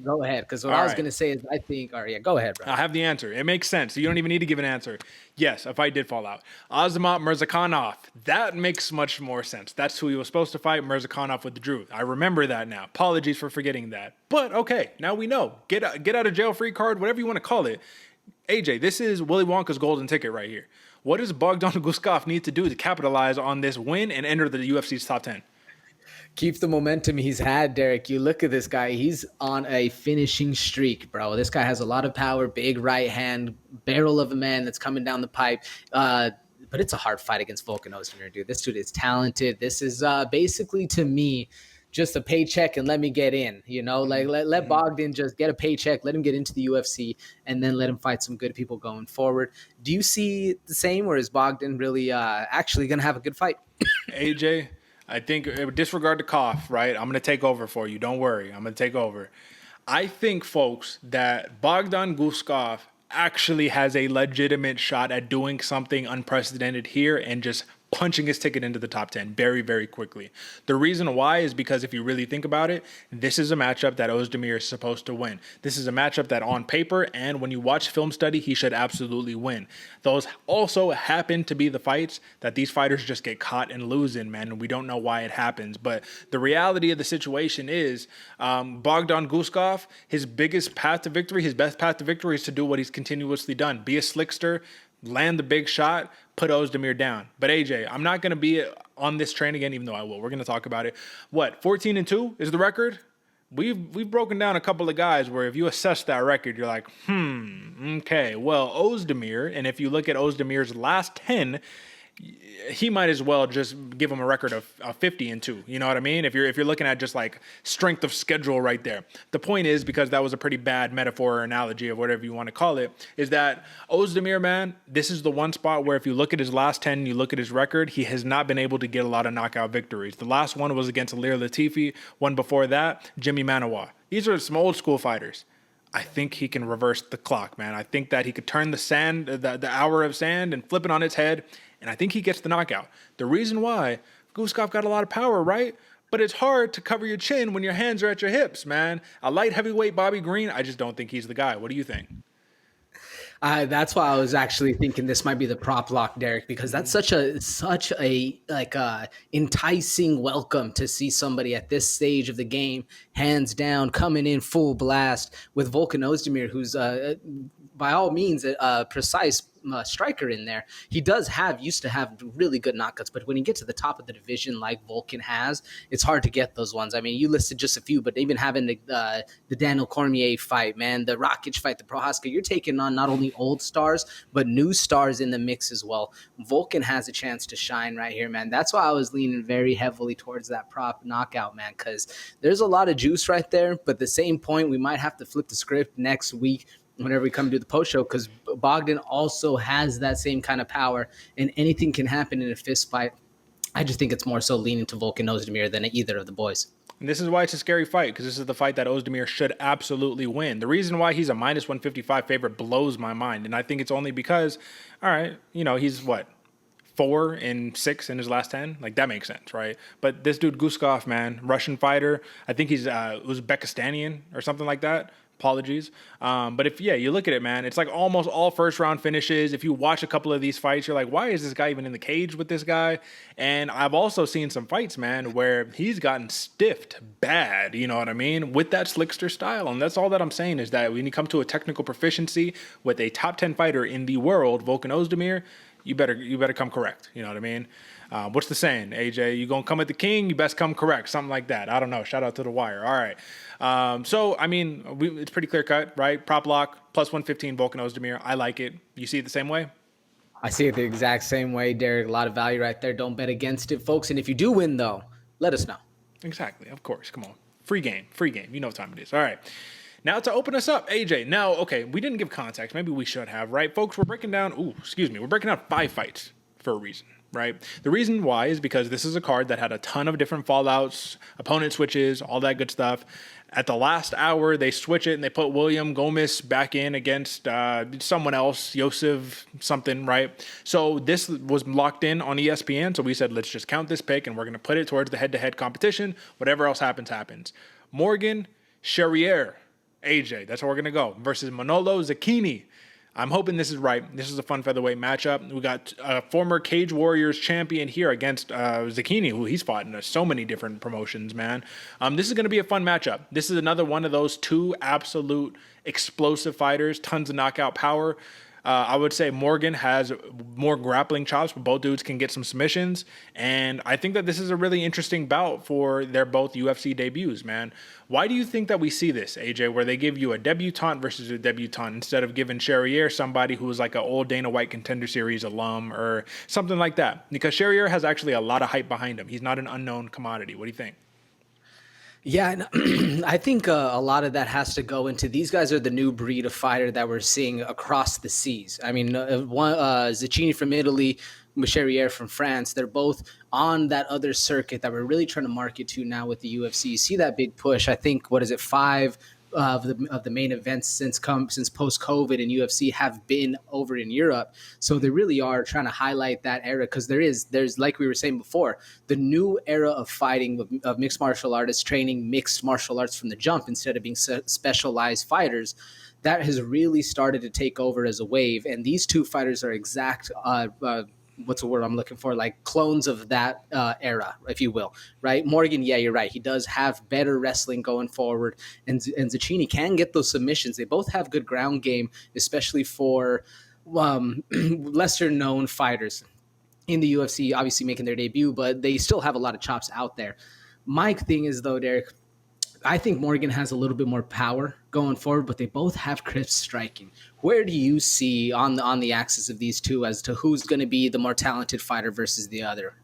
Go ahead, because what I was going to say is I think, all right, yeah, go ahead, bro. I have the answer. It makes sense. You don't even need to give an answer. Yes, a fight did fall out. Azamat Mirzakhanov. That makes much more sense. That's who he was supposed to fight. Mirzakhanov withdrew. I remember that now. Apologies for forgetting that. But okay, now we know. Get out of jail free card, whatever you want to call it. AJ, this is Willy Wonka's golden ticket right here. What does Bogdan Guskov need to do to capitalize on this win and enter the UFC's top 10? Keep the momentum he's had, Derek. You look at this guy. He's on a finishing streak, bro. This guy has a lot of power, big right hand, barrel of a man that's coming down the pipe. But it's a hard fight against Volkan Oezdemir, dude. This dude is talented. This is basically, to me, just a paycheck and let me get in, you know, like let Bogdan just get a paycheck, let him get into the UFC, and then let him fight some good people going forward. Do you see the same, or is Bogdan really actually going to have a good fight? AJ, I think disregard the cough, right? I'm going to take over for you. Don't worry. I'm going to take over. I think, folks, that Bogdan Guskov actually has a legitimate shot at doing something unprecedented here and just punching his ticket into the top 10 very, very quickly. The reason why is because if you really think about it, this is a matchup that Oezdemir is supposed to win. This is a matchup that on paper and when you watch film study, he should absolutely win. Those also happen to be the fights that these fighters just get caught and lose in, man, and we don't know why it happens. But the reality of the situation is Bogdan Guskov, his biggest path to victory, his best path to victory is to do what he's continuously done. Be a slickster, land the big shot, put Oezdemir down. But AJ, I'm not going to be on this train again, even though I will. We're going to talk about it. What, 14-2 is the record? We've broken down a couple of guys where if you assess that record, you're like, okay. Well, Oezdemir, and if you look at Ozdemir's last 10, he might as well just give him a record of 50-2. You know what I mean? If you're looking at just like strength of schedule right there. The point is, because that was a pretty bad metaphor or analogy of whatever you want to call it, is that Oezdemir, man, this is the one spot where if you look at his last 10, you look at his record, he has not been able to get a lot of knockout victories. The last one was against Alir Latifi. One before that, Jimmy Manawa. These are some old school fighters. I think he can reverse the clock, man. I think that he could turn the sand, the hour of sand, and flip it on its head. And I think he gets the knockout. The reason why, Guskov got a lot of power, right? But it's hard to cover your chin when your hands are at your hips, man. A light heavyweight Bobby Green, I just don't think he's the guy. What do you think? That's why I was actually thinking this might be the prop lock, Derick, because that's such a enticing welcome to see somebody at this stage of the game, hands down, coming in full blast with Volkan Oezdemir, who's by all means a precise striker in there. He used to have really good knockouts, but when you get to the top of the division like Volkan has, it's hard to get those ones. I mean, you listed just a few, but even having the Daniel Cormier fight, man, the Rakic fight, the Prohaska, you're taking on not only old stars, but new stars in the mix as well. Volkan has a chance to shine right here, man. That's why I was leaning very heavily towards that prop knockout, man, because there's a lot of juice right there, but at the same point, we might have to flip the script next week whenever we come to the post show, because Bogdan also has that same kind of power, and anything can happen in a fist fight. I just think it's more so leaning to Volkan Oezdemir than either of the boys. And this is why it's a scary fight, because this is the fight that Oezdemir should absolutely win. The reason why he's a minus 155 favorite blows my mind, and I think it's only because, all right, he's what? 4-6 in his last 10. Like, that makes sense, right? But this dude Guskov, man, Russian fighter, I think he's Uzbekistanian or something like that. Apologies. But if you look at it, man, it's like almost all first round finishes. If you watch a couple of these fights, you're like, why is this guy even in the cage with this guy? And I've also seen some fights, man, where he's gotten stiffed bad, you know what I mean, with that slickster style. And that's all that I'm saying, is that when you come to a technical proficiency with a top 10 fighter in the world, Volkan Oezdemir, you better come correct. You know what I mean? What's the saying, AJ? You gonna come at the king? You best come correct. Something like that. I don't know. Shout out to The Wire. All right. So, I mean, it's pretty clear cut, right? Prop lock, plus 115 Volkan Oezdemir. I like it. You see it the same way? I see it the exact same way, Derick. A lot of value right there. Don't bet against it, folks. And if you do win, though, let us know. Exactly. Of course. Come on. Free game. You know what time it is. All right. Now to open us up, AJ. Now, okay, we didn't give context. Maybe we should have, right? Folks, we're breaking down 5 fights for a reason, right? The reason why is because this is a card that had a ton of different fallouts, opponent switches, all that good stuff. At the last hour, they switch it and they put William Gomez back in against someone else, Yosef something, right? So this was locked in on ESPN. So we said, let's just count this pick and we're going to put it towards the head-to-head competition. Whatever else happens, happens. Morgan Charriere, AJ, that's how we're going to go, versus Manolo Zecchini. I'm hoping this is right. This is a fun featherweight matchup. We got a former Cage Warriors champion here against Zecchini, who he's fought in so many different promotions, man. This is going to be a fun matchup. This is another one of those two absolute explosive fighters, tons of knockout power. I would say Morgan has more grappling chops, but both dudes can get some submissions. And I think that this is a really interesting bout for their both UFC debuts, man. Why do you think that we see this, AJ, where they give you a debutante versus a debutante instead of giving Charriere somebody who is like an old Dana White Contender Series alum or something like that? Because Charriere has actually a lot of hype behind him. He's not an unknown commodity. What do you think? Yeah, I think a lot of that has to go into these guys are the new breed of fighter that we're seeing across the seas. I mean, Zecchini from Italy, Charriere from France, they're both on that other circuit that we're really trying to market to now with the UFC. You see that big push. I think, 5 of the main events since post-COVID in UFC have been over in Europe. So they really are trying to highlight that era because there's like we were saying before, the new era of fighting of mixed martial artists training mixed martial arts from the jump instead of being specialized fighters. That has really started to take over as a wave. And these two fighters are exact what's the word I'm looking for? Like clones of that era, if you will, right? Morgan, yeah, you're right. He does have better wrestling going forward, and Zecchini can get those submissions. They both have good ground game, especially for lesser known fighters in the UFC, obviously making their debut, but they still have a lot of chops out there. My thing is, though, Derick, I think Morgan has a little bit more power going forward, but they both have crisp striking. Where do you see on the axis of these two as to who's going to be the more talented fighter versus the other?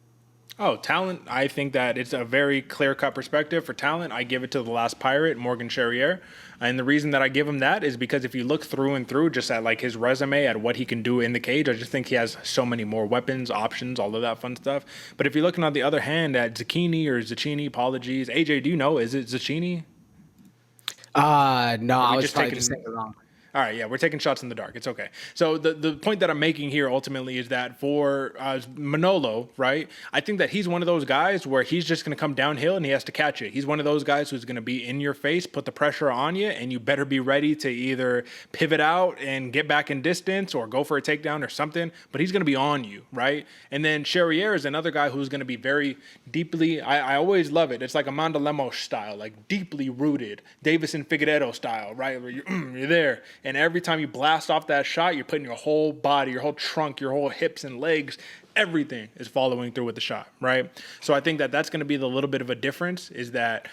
Oh, talent, I think that it's a very clear-cut perspective. For talent, I give it to the last Pirate, Morgan Charriere. And the reason that I give him that is because if you look through and through just at like his resume, at what he can do in the cage, I just think he has so many more weapons, options, all of that fun stuff. But if you're looking on the other hand at Zecchini, apologies. AJ, do you know, is it Zecchini? No, I was just probably taking- just saying it wrong. All right, yeah, we're taking shots in the dark. It's okay. So the point that I'm making here ultimately is that for Manolo, right, I think that he's one of those guys where he's just going to come downhill and he has to catch it. He's one of those guys who's going to be in your face, put the pressure on you, and you better be ready to either pivot out and get back in distance or go for a takedown or something, but he's going to be on you, right? And then Charriere is another guy who's going to be very deeply, I always love it. It's like Amanda Lemos style, like deeply rooted, Davis and Figueiredo style, right, where you're there. And every time you blast off that shot, you're putting your whole body, your whole trunk, your whole hips and legs, everything is following through with the shot, right? So I think that that's going to be the little bit of a difference is that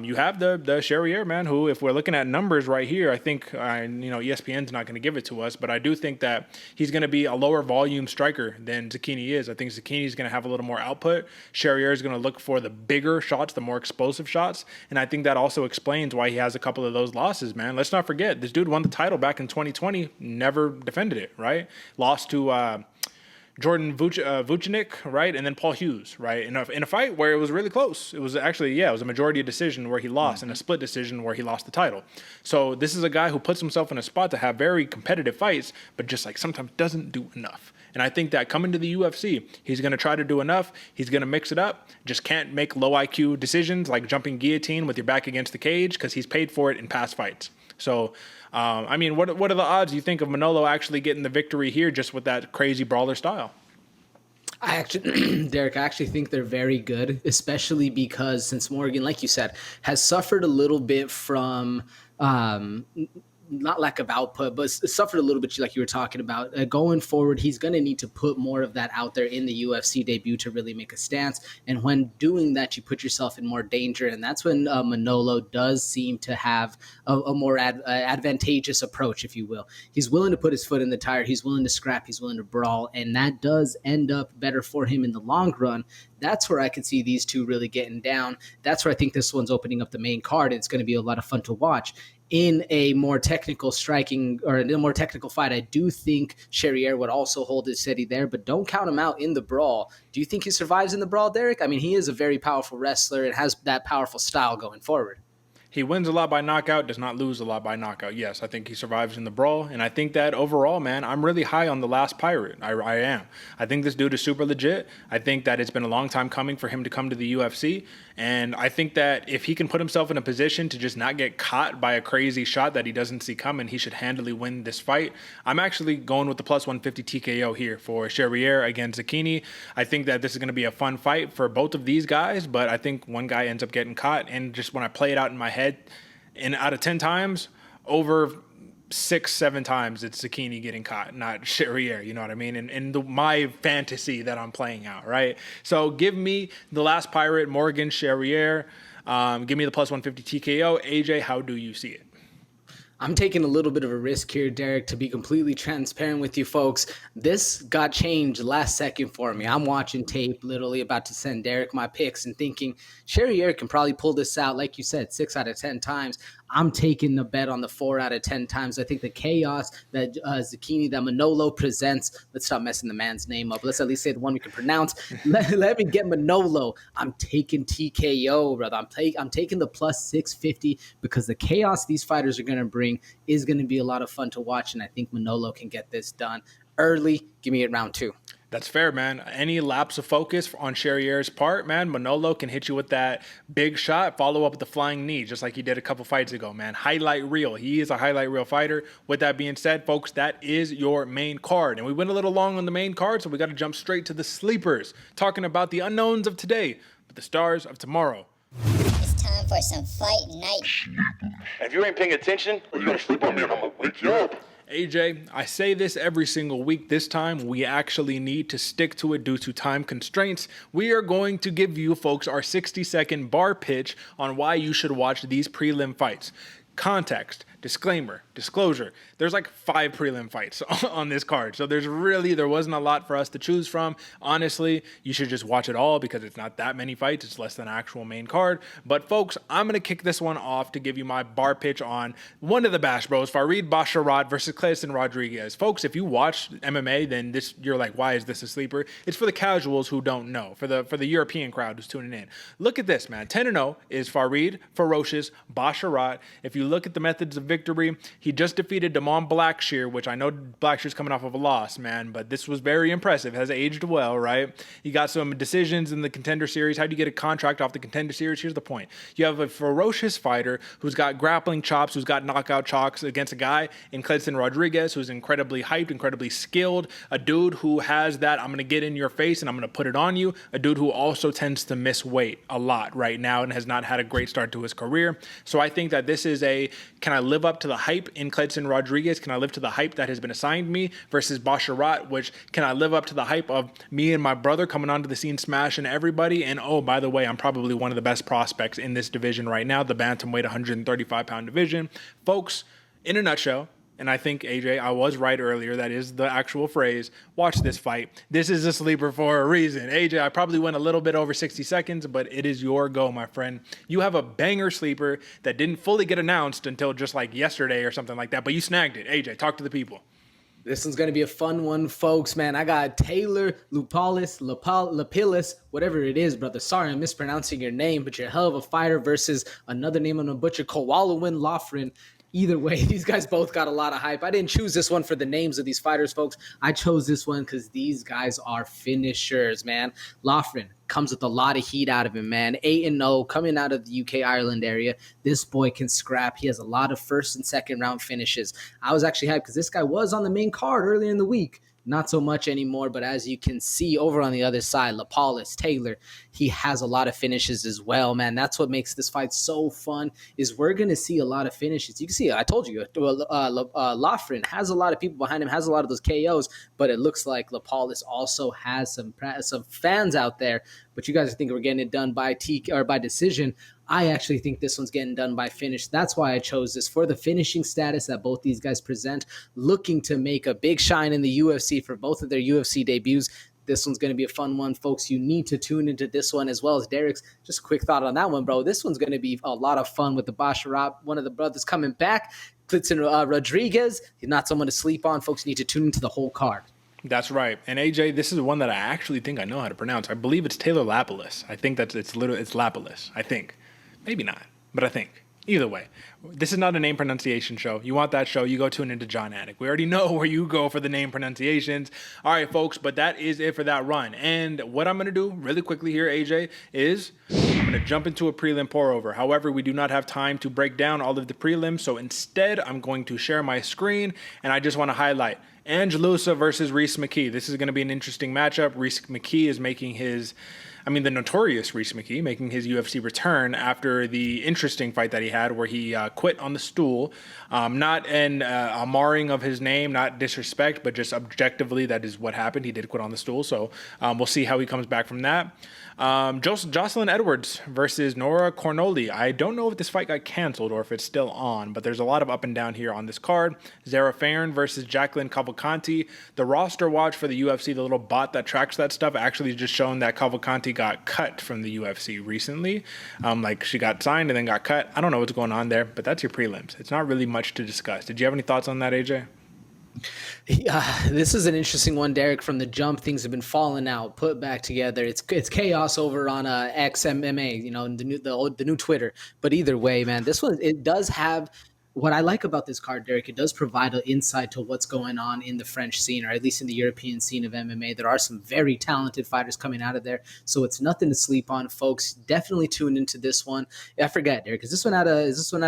you have the Charriere, man, who, if we're looking at numbers right here, I think, ESPN's not going to give it to us, but I do think that he's going to be a lower volume striker than Zecchini is. I think Zecchini's going to have a little more output. Charriere is going to look for the bigger shots, the more explosive shots, and I think that also explains why he has a couple of those losses, man. Let's not forget, this dude won the title back in 2020, never defended it, right? Lost to Jordan Vucinic, right? And then Paul Hughes, right? In a fight where it was really close. It was actually, it was a majority decision where he lost and a split decision where he lost the title. So this is a guy who puts himself in a spot to have very competitive fights, but just like sometimes doesn't do enough. And I think that coming to the UFC, he's going to try to do enough. He's going to mix it up. Just can't make low IQ decisions like jumping guillotine with your back against the cage because he's paid for it in past fights. So, what are the odds you think of Manolo actually getting the victory here just with that crazy brawler style? Derick, I actually think they're very good, especially because since Morgan, like you said, has suffered a little bit from not lack of output, but suffered a little bit like you were talking about. Going forward, he's going to need to put more of that out there in the UFC debut to really make a stance. And when doing that, you put yourself in more danger. And that's when Manolo does seem to have a more advantageous approach, if you will. He's willing to put his foot in the tire. He's willing to scrap. He's willing to brawl. And that does end up better for him in the long run. That's where I could see these two really getting down. That's where I think this one's opening up the main card. It's going to be a lot of fun to watch. In a more technical striking or in a more technical fight, I do think Charriere would also hold his steady there, but don't count him out in the brawl. Do you think he survives in the brawl, Derick? I mean, he is a very powerful wrestler and has that powerful style going forward. He wins a lot by knockout, does not lose a lot by knockout. Yes, I think he survives in the brawl. And I think that overall, man, I'm really high on the last Pirate. I am. I think this dude is super legit. I think that it's been a long time coming for him to come to the UFC. And I think that if he can put himself in a position to just not get caught by a crazy shot that he doesn't see coming, he should handily win this fight. I'm actually going with the plus 150 TKO here for Charriere against Zecchini. I think that this is going to be a fun fight for both of these guys, but I think one guy ends up getting caught. And just when I play it out in my head, and out of 10 times, over 6-7 times it's Zecchini getting caught, not Charriere, you know what I mean? And my fantasy that I'm playing out, right? So give me the last Pirate, Morgan Charriere. Give me the plus 150 TKO. AJ, how do you see it? I'm taking a little bit of a risk here, Derick, to be completely transparent with you folks. This got changed last second for me. I'm watching tape, literally about to send Derick my picks and thinking Charriere can probably pull this out, like you said, 6 out of 10 times. I'm taking the bet on the 4 out of 10 times. I think the chaos that Zecchini, that Manolo presents, let's stop messing the man's name up. Let's at least say the one we can pronounce. Let me get Manolo. I'm taking TKO, brother. I'm taking the plus 650 because the chaos these fighters are going to bring is going to be a lot of fun to watch, and I think Manolo can get this done early. Give me it round 2. That's fair, man. Any lapse of focus on Charriere's part, man, Manolo can hit you with that big shot, follow up with the flying knee, just like he did a couple fights ago, man. Highlight reel. He is a highlight reel fighter. With that being said, folks, that is your main card. And we went a little long on the main card, so we got to jump straight to the sleepers, talking about the unknowns of today, but the stars of tomorrow. It's time for some fight night. If you ain't paying attention, you're gonna sleep on me and I'm gonna wake you up. AJ, I say this every single week. This time, we actually need to stick to it due to time constraints. We are going to give you folks our 60-second bar pitch on why you should watch these prelim fights. Context, disclaimer, disclosure. There's like 5 prelim fights on this card. So there wasn't a lot for us to choose from. Honestly, you should just watch it all because it's not that many fights. It's less than an actual main card. But folks, I'm going to kick this one off to give you my bar pitch on one of the Bash Bros, Farid Basharat versus Clayton Rodriguez. Folks, if you watch MMA, then you're like, why is this a sleeper? It's for the casuals who don't know, for the European crowd who's tuning in. Look at this, man. 10-0 is Farid Ferocious Basharat. If you look at the methods of victory, he just defeated Damon Blackshear, which I know Blackshear's coming off of a loss, man, but this was very impressive. Has aged well, right? He got some decisions in the Contender Series. How do you get a contract off the Contender Series? Here's the point. You have a ferocious fighter who's got grappling chops, who's got knockout chops against a guy in Clayton Rodriguez who's incredibly hyped, incredibly skilled, a dude who has that I'm going to get in your face and I'm going to put it on you, a dude who also tends to miss weight a lot right now and has not had a great start to his career. So I think that this is can I live up to the hype in Clayton Rodriguez? Can I live to the hype that has been assigned me versus Basharat, which can I live up to the hype of me and my brother coming onto the scene smashing everybody? And oh, by the way, I'm probably one of the best prospects in this division right now, the bantamweight 135-pound division. Folks, in a nutshell, and I think, AJ, I was right earlier. That is the actual phrase. Watch this fight. This is a sleeper for a reason. AJ, I probably went a little bit over 60 seconds, but it is your go, my friend. You have a banger sleeper that didn't fully get announced until just like yesterday or something like that, but you snagged it. AJ, talk to the people. This one's going to be a fun one, folks, man. I got Taylor Lapillis, whatever it is, brother. Sorry, I'm mispronouncing your name, but you're a hell of a fighter versus another name on a butcher, Kowalowin Loughran. Either way, these guys both got a lot of hype. I didn't choose this one for the names of these fighters, folks. I chose this one because these guys are finishers, man. Loughran comes with a lot of heat out of him, man. 8-0, coming out of the UK, Ireland area. This boy can scrap. He has a lot of first and second round finishes. I was actually hyped because this guy was on the main card earlier in the week. Not so much anymore, but as you can see over on the other side, Lapillis, Taylor, he has a lot of finishes as well, man. That's what makes this fight so fun, is we're going to see a lot of finishes. You can see, I told you, Loughran has a lot of people behind him, has a lot of those KOs, but it looks like Lapillis also has some fans out there. But you guys think we're getting it done by by decision. I actually think this one's getting done by finish. That's why I chose this, for the finishing status that both these guys present, looking to make a big shine in the UFC for both of their UFC debuts. This one's going to be a fun one, folks. You need to tune into this one as well as Derek's. Just a quick thought on that one, bro. This one's going to be a lot of fun with the Basharat, one of the brothers coming back. Clayton Rodriguez, he's not someone to sleep on. Folks, you need to tune into the whole card. That's right. And AJ, this is one that I actually think I know how to pronounce. I believe it's Taylor Lapillis. I think it's Lapillis. I think. Maybe not, but I think. Either way, this is not a name pronunciation show. You want that show, you go tune into John Anik. We already know where you go for the name pronunciations. All right, folks, but that is it for that run. And what I'm going to do really quickly here, AJ, is I'm going to jump into a prelim pour-over. However, we do not have time to break down all of the prelims, so instead I'm going to share my screen, and I just want to highlight Angelusa versus Reese McKee. This is going to be an interesting matchup. Reese McKee is making the notorious Reese McKee making his UFC return after the interesting fight that he had where he quit on the stool. Not a marring of his name, not disrespect, but just objectively that is what happened. He did quit on the stool, so we'll see how he comes back from that. Jocelyn Edwards versus Nora Cornoli. I don't know if this fight got canceled or if it's still on, but there's a lot of up and down here on this card. Zara Farron versus Jacqueline Cavalcanti. The roster watch for the UFC, the little bot that tracks that stuff, actually just shown that Cavalcanti got cut from the UFC recently. She got signed and then got cut. I don't know what's going on there, but that's your prelims. It's not really much to discuss. Did you have any thoughts on that, AJ? This is an interesting one, Derek. From the jump, things have been falling out, put back together. It's chaos over on XMMA, the new Twitter. But either way, man, this one, it does have what I like about this card, Derek. It does provide an insight to what's going on in the French scene, or at least in the European scene of MMA. There are some very talented fighters coming out of there, so it's nothing to sleep on, folks. Definitely tune into this one. I forget, Derek, is this one at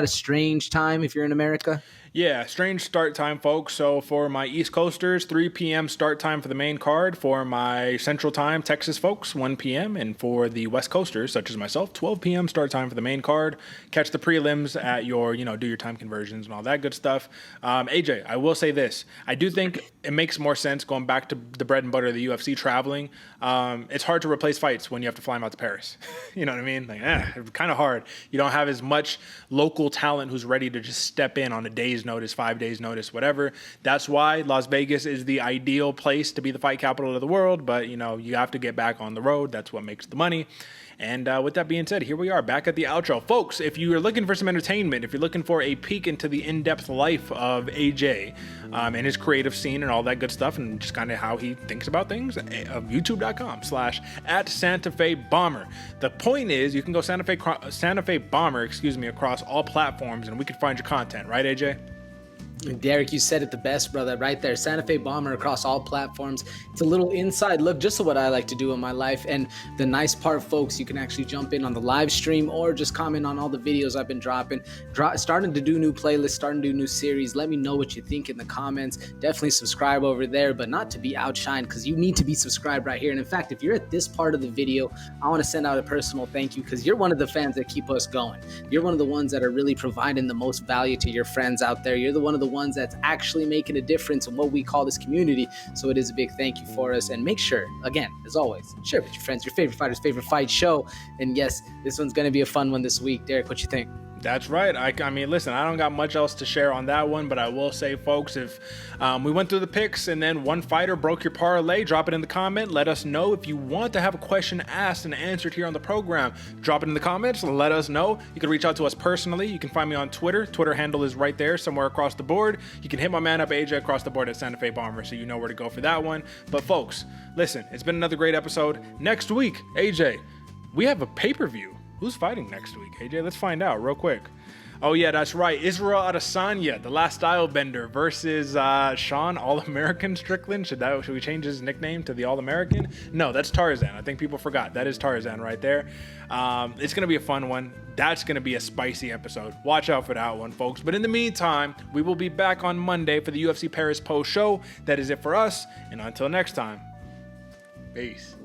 a strange time if you're in America? Yeah, strange start time, folks. So for my East Coasters, 3 p.m. start time for the main card. For my Central Time Texas folks, 1 p.m. And for the West Coasters, such as myself, 12 p.m. start time for the main card. Catch the prelims at your, do your time conversion versions and all that good stuff. AJ, I will say this. I do think it makes more sense going back to the bread and butter of the UFC traveling. It's hard to replace fights when you have to fly them out to Paris. You know what I mean? Like, it's kind of hard. You don't have as much local talent who's ready to just step in on a day's notice, 5 days notice, whatever. That's why Las Vegas is the ideal place to be the fight capital of the world. But, you know, you have to get back on the road. That's what makes the money. And with that being said, here we are back at the outro. Folks, if you're looking for some entertainment, if you're looking for a peek into the in-depth life of AJ and his creative scene and all that good stuff and just kind of how he thinks about things, youtube.com/@SantaFeBomber. The point is you can go Santa Fe Bomber, across all platforms and we can find your content, right, AJ? Derick, you said it the best, brother, right there. Santa Fe Bomber across all platforms. It's a little inside look just to what I like to do in my life. And the nice part, folks, you can actually jump in on the live stream or just comment on all the videos I've been dropping. Starting to do new playlists, starting to do new series. Let me know what you think in the comments. Definitely subscribe over there, but not to be outshined because you need to be subscribed right here. And in fact, if you're at this part of the video, I want to send out a personal thank you because you're one of the fans that keep us going. You're one of the ones that are really providing the most value to your friends out there. You're one of the ones that's actually making a difference in what we call this community. So it is a big thank you for us. And make sure, again, as always, share with your friends, your favorite fighter's favorite fight show. And yes, this one's going to be a fun one this week. Derick, what you think? That's right. I mean, listen, I don't got much else to share on that one, but I will say, folks, if we went through the picks and then one fighter broke your parlay, drop it in the comment. Let us know. If you want to have a question asked and answered here on the program, drop it in the comments. Let us know. You can reach out to us personally. You can find me on Twitter. Twitter handle is right there somewhere across the board. You can hit my man up, AJ, across the board at Santa Fe Bomber, so you know where to go for that one. But, folks, listen, it's been another great episode. Next week, AJ, we have a pay-per-view. Who's fighting next week, AJ? Let's find out real quick. Oh, yeah, that's right. Israel Adesanya, the last style bender, versus Sean All-American Strickland. Should we change his nickname to the All-American? No, that's Tarzan. I think people forgot. That is Tarzan right there. It's going to be a fun one. That's going to be a spicy episode. Watch out for that one, folks. But in the meantime, we will be back on Monday for the UFC Paris post show. That is it for us. And until next time, peace.